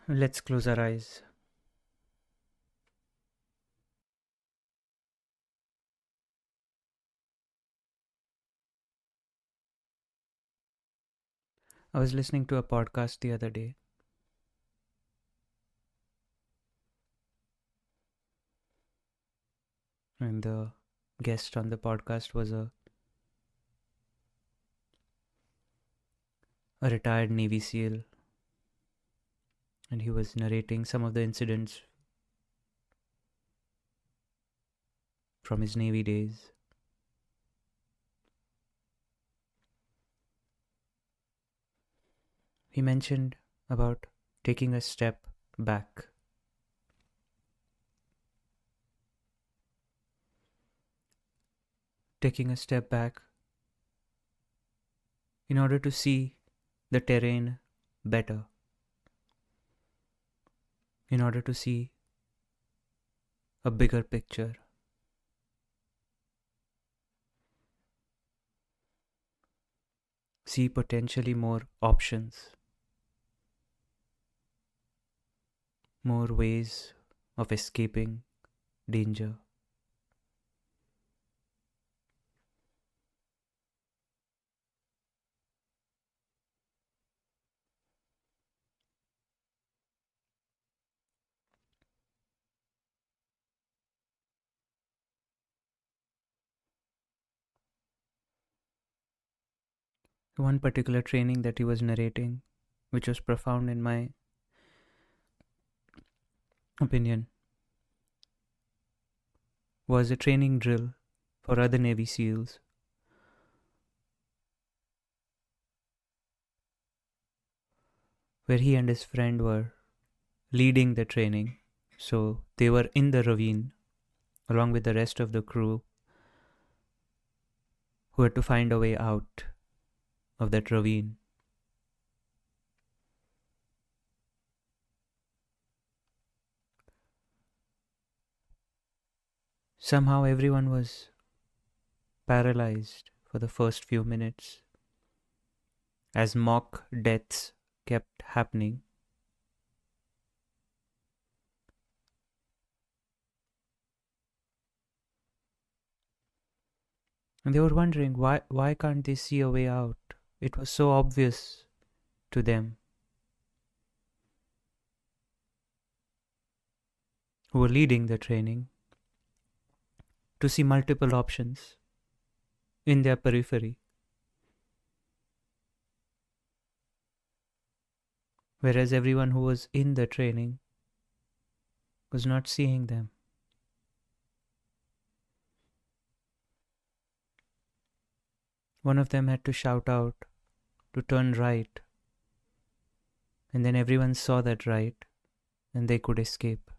Let's close our eyes. I was listening to a podcast the other day, and the guest on the podcast was a retired Navy SEAL, and he was narrating some of the incidents from his Navy days. He mentioned about taking a step back. Taking a step back in order to see the terrain better, in order to see a bigger picture, see potentially more options, more ways of escaping danger. One particular training that he was narrating, which was profound in my opinion, was a training drill for other Navy SEALs where he and his friend were leading the training. So they were in the ravine along with the rest of the crew who had to find a way out of that ravine. Somehow everyone was paralyzed for the first few minutes as mock deaths kept happening. And they were wondering why can't they see a way out? It was so obvious to them who were leading the training to see multiple options in their periphery, whereas everyone who was in the training was not seeing them. One of them had to shout out to turn right, and then everyone saw that right, and they could escape.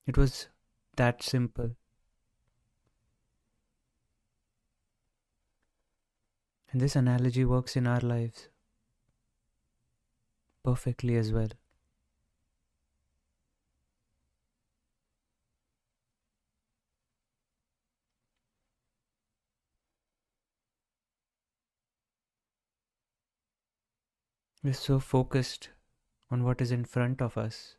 It was that simple. And this analogy works in our lives perfectly as well. We're so focused on what is in front of us.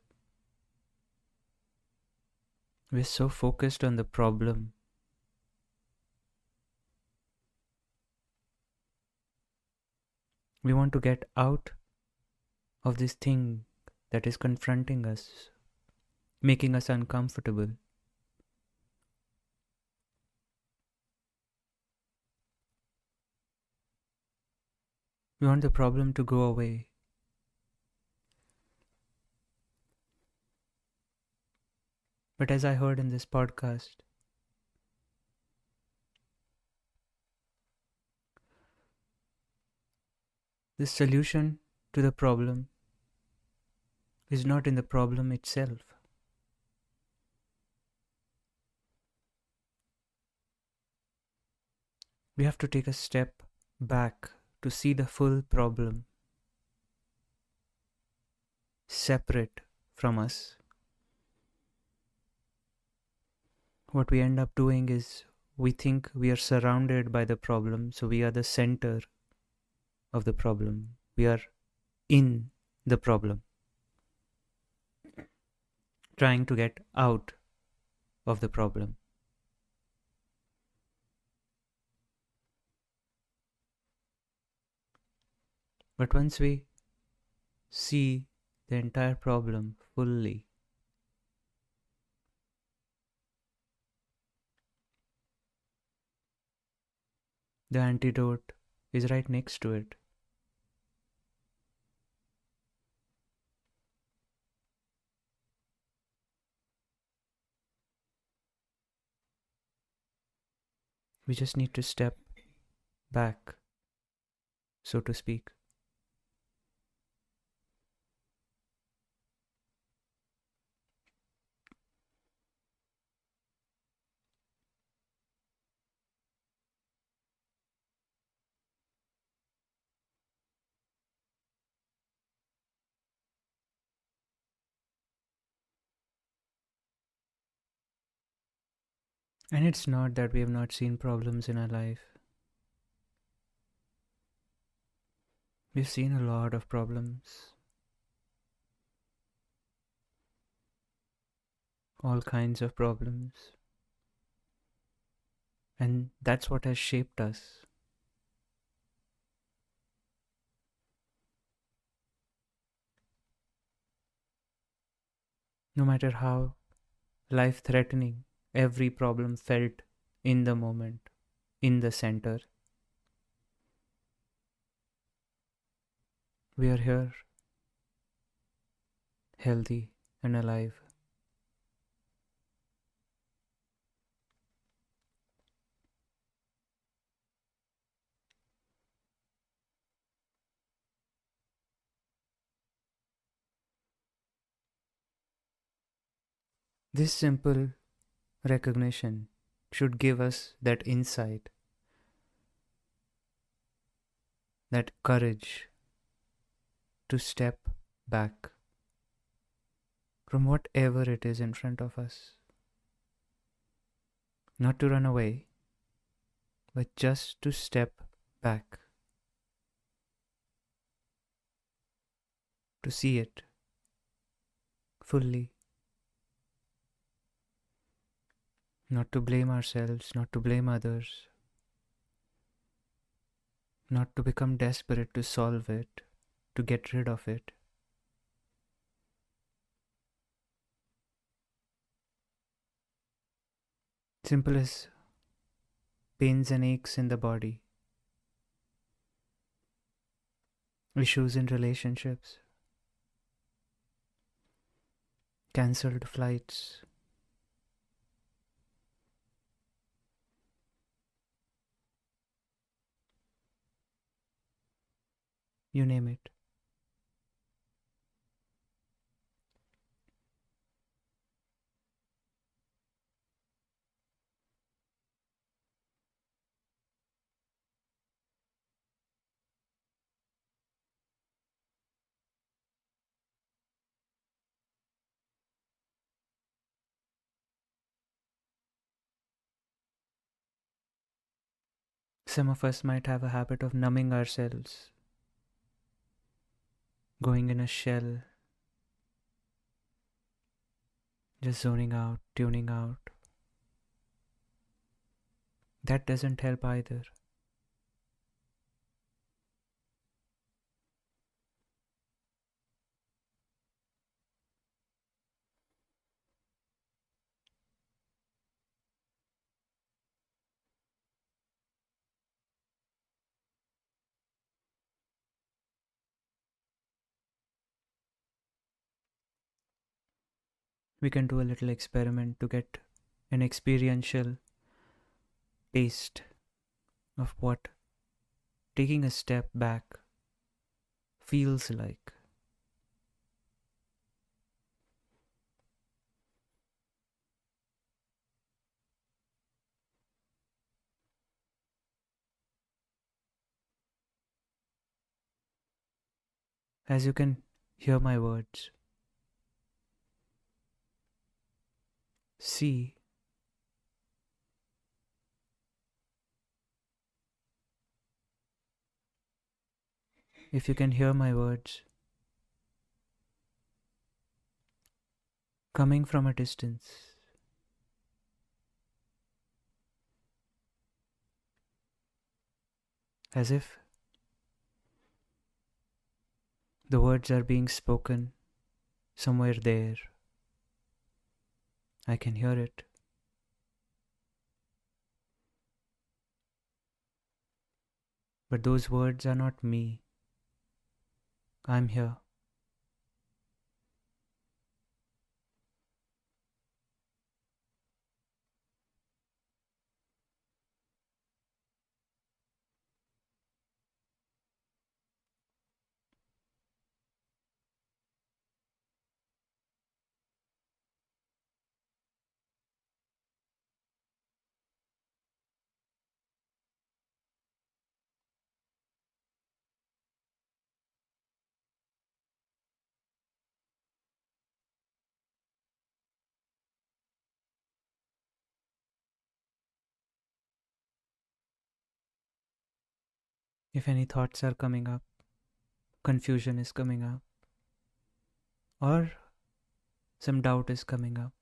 We're so focused on the problem. We want to get out of this thing that is confronting us, making us uncomfortable. We want the problem to go away. But as I heard in this podcast, the solution to the problem is not in the problem itself. We have to take a step back to see the full problem separate from us. What we end up doing is we think we are surrounded by the problem, so we are the center of the problem. We are in the problem, trying to get out of the problem. But once we see the entire problem fully, the antidote is right next to it. We just need to step back, so to speak. And it's not that we have not seen problems in our life. We've seen a lot of problems, all kinds of problems. And that's what has shaped us. No matter how life threatening every problem felt in the moment, in the center, we are here, healthy and alive. This simple recognition should give us that insight, that courage to step back from whatever it is in front of us. Not to run away, but just to step back, to see it fully. Not to blame ourselves, not to blame others, not to become desperate to solve it, to get rid of it. Simple as pains and aches in the body, issues in relationships, cancelled flights, you name it. Some of us might have a habit of numbing ourselves, going in a shell, just zoning out, tuning out. That doesn't help either. We can do a little experiment to get an experiential taste of what taking a step back feels like. As you can hear my words, see if you can hear my words coming from a distance, as if the words are being spoken somewhere there. I can hear it. But those words are not me. I'm here. If any thoughts are coming up, confusion is coming up, or some doubt is coming up,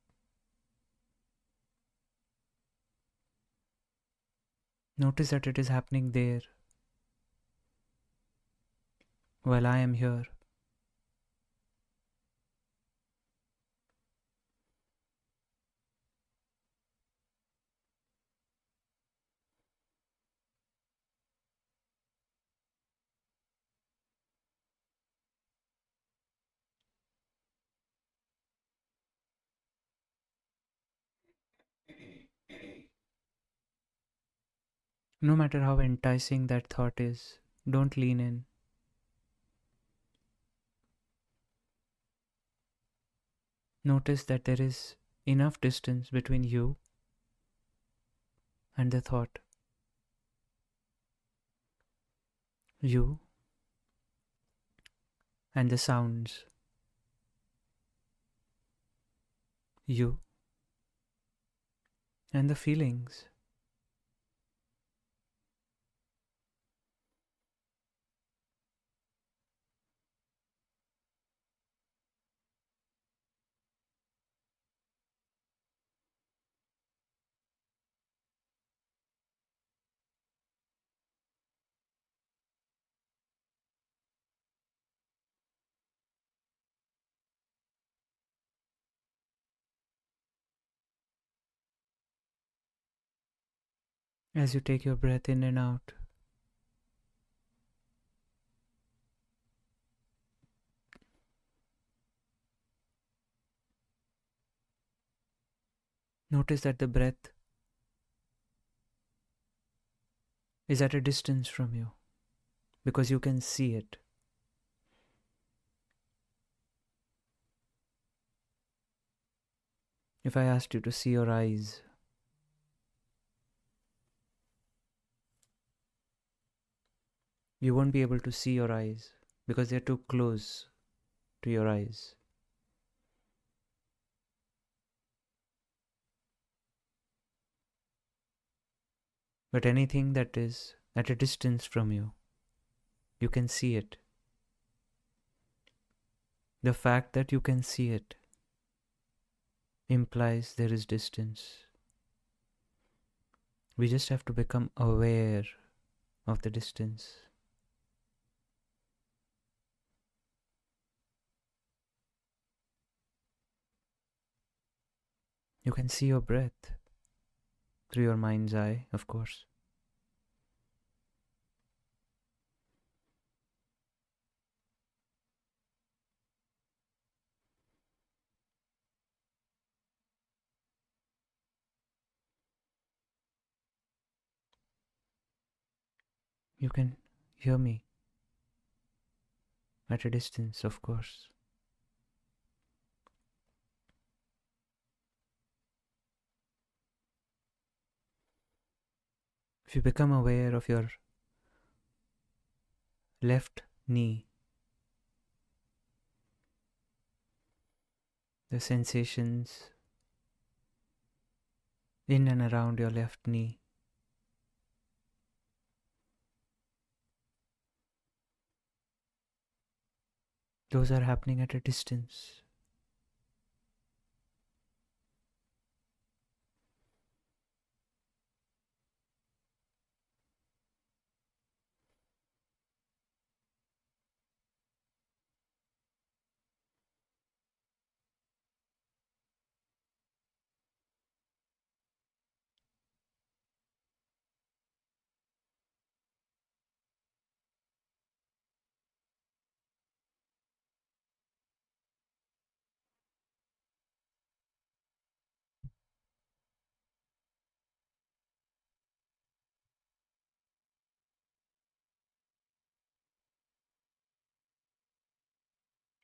notice that it is happening there while I am here. No matter how enticing that thought is, don't lean in. Notice that there is enough distance between you and the thought. You and the sounds. You and the feelings. As you take your breath in and out, notice that the breath is at a distance from you because you can see it. If I asked you to see your eyes, you won't be able to see your eyes because they're too close to your eyes. But anything that is at a distance from you, you can see it. The fact that you can see it implies there is distance. We just have to become aware of the distance. You can see your breath through your mind's eye, of course. You can hear me at a distance, of course. If you become aware of your left knee, the sensations in and around your left knee, Those are happening at a distance.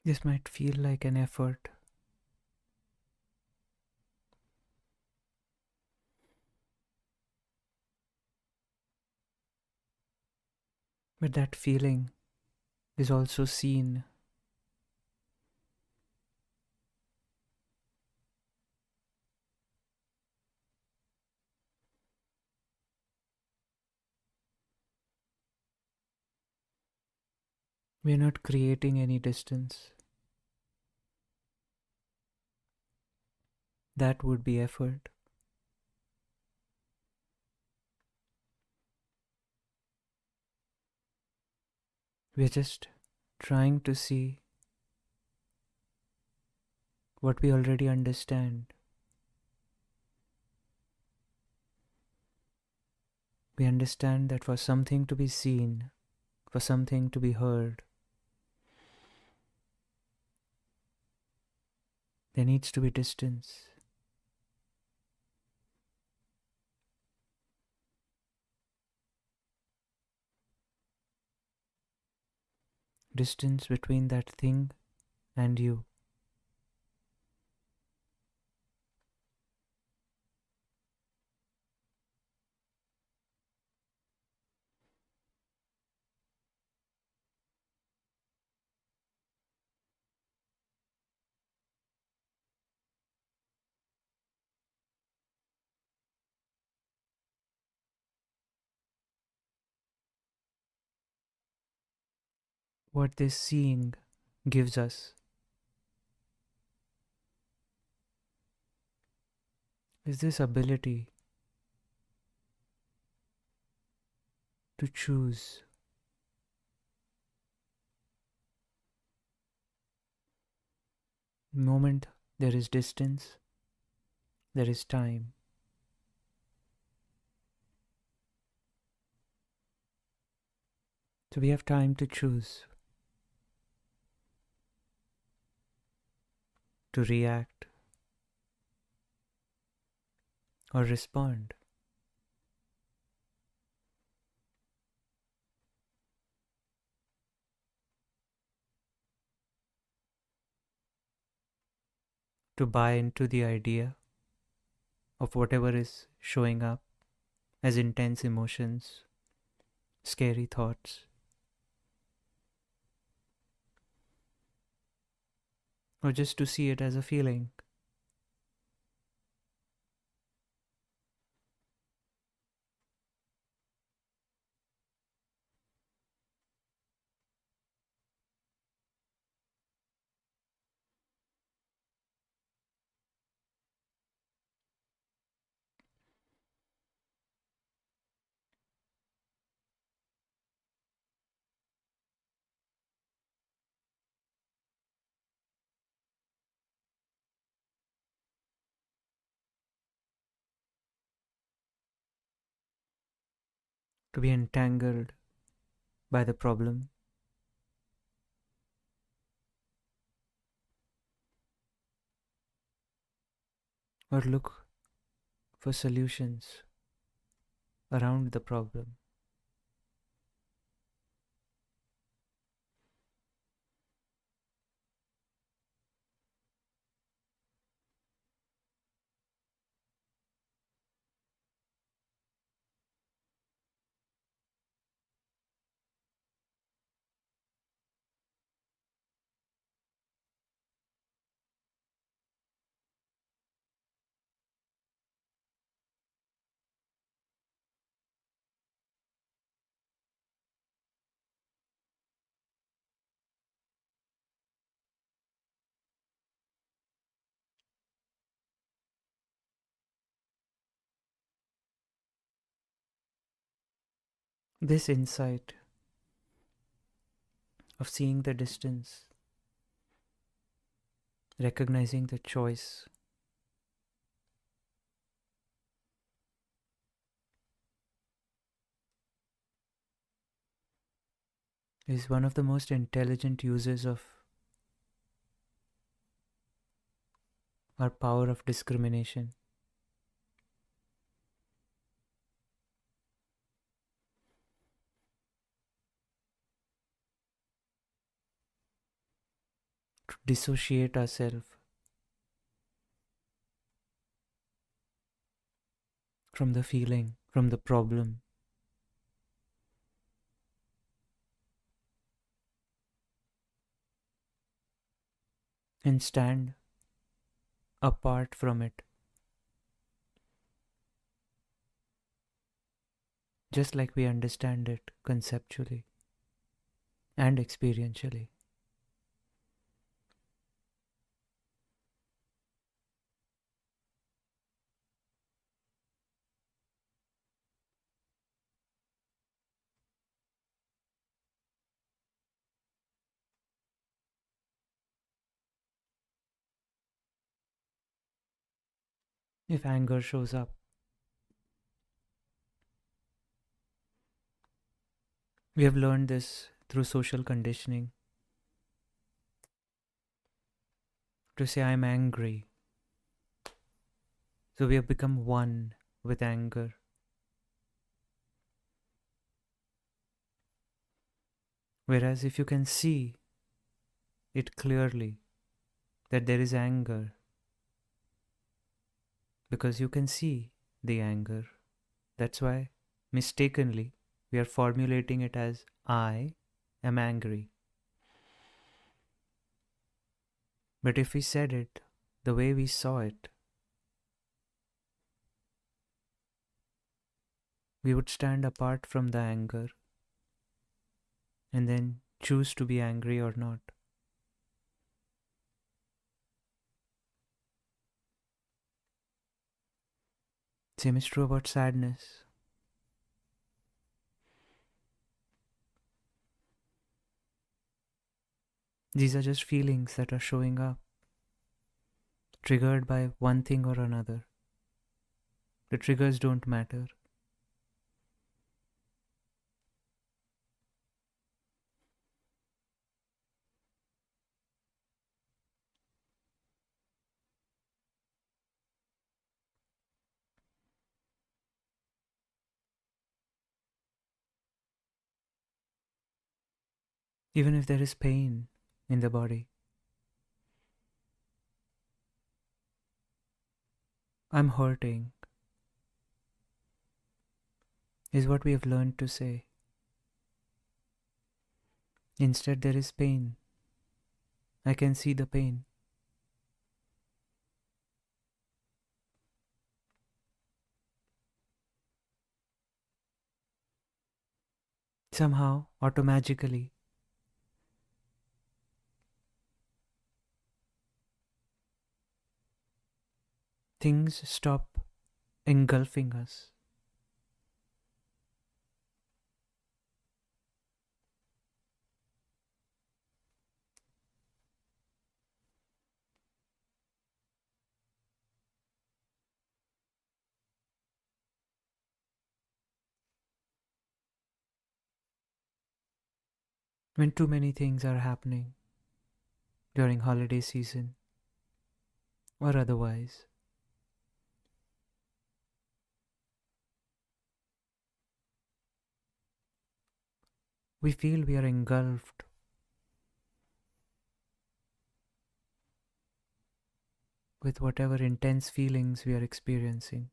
This might feel like an effort, but that feeling is also seen. We're not creating any distance. That would be effort. We're just trying to see what we already understand. We understand that for something to be seen, for something to be heard, there needs to be distance. Distance between that thing and you. What this seeing gives us is this ability to choose. The moment there is distance, there is time. So we have time to choose, to react or respond. To buy into the idea of whatever is showing up as intense emotions, scary thoughts, or just to see it as a feeling. To be entangled by the problem, or look for solutions around the problem. This insight of seeing the distance, recognizing the choice, is one of the most intelligent uses of our power of discrimination. To dissociate ourselves from the feeling, from the problem, and stand apart from it, just like we understand it conceptually and experientially. If anger shows up, we have learned this through social conditioning to say, I'm angry. So we have become one with anger. Whereas if you can see it clearly that there is anger, because you can see the anger, that's why mistakenly we are formulating it as I am angry. But if we said it the way we saw it, we would stand apart from the anger and then choose to be angry or not. Same is true about sadness. These are just feelings that are showing up, triggered by one thing or another. The triggers don't matter. Even if there is pain in the body, I'm hurting, is what we have learned to say. Instead, there is pain. I can see the pain. Somehow, automatically, things stop engulfing us. When too many things are happening during holiday season or otherwise, we feel we are engulfed with whatever intense feelings we are experiencing.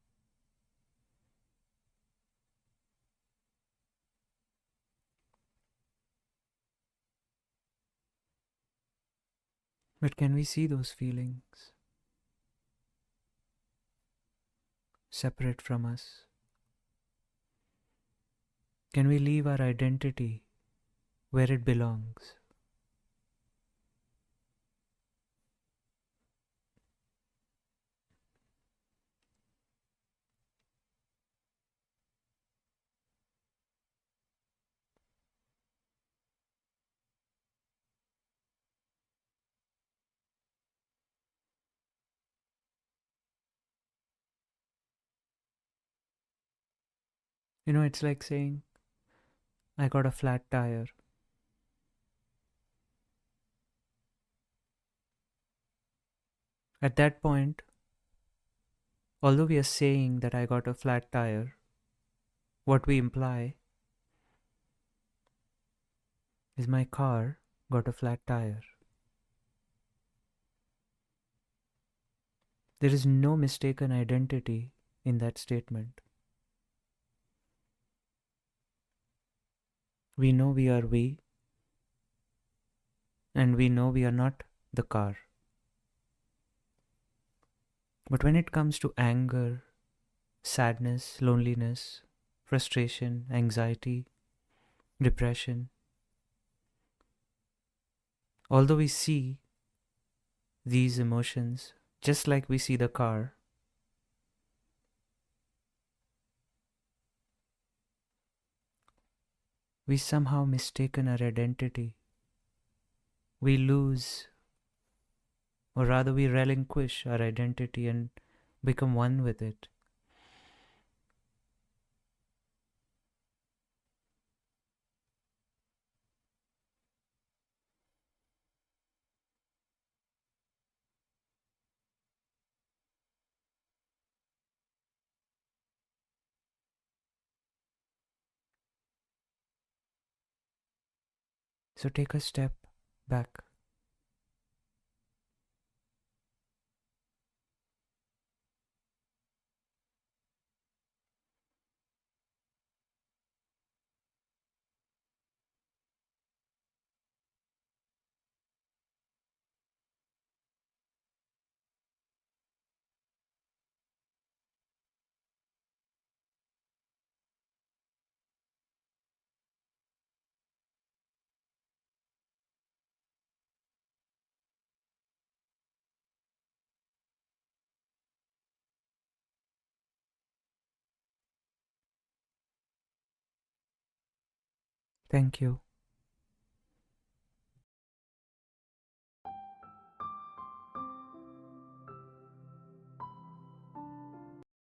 But can we see those feelings separate from us? Can we leave our identity where it belongs? It's like saying, I got a flat tire. At that point, although we are saying that I got a flat tire, what we imply is my car got a flat tire. There is no mistaken identity in that statement. We know we are we, and we know we are not the car. But when it comes to anger, sadness, loneliness, frustration, anxiety, depression, although we see these emotions just like we see the car, we somehow mistaken our identity. We lose, or rather, we relinquish our identity and become one with it. So take a step back. Thank you.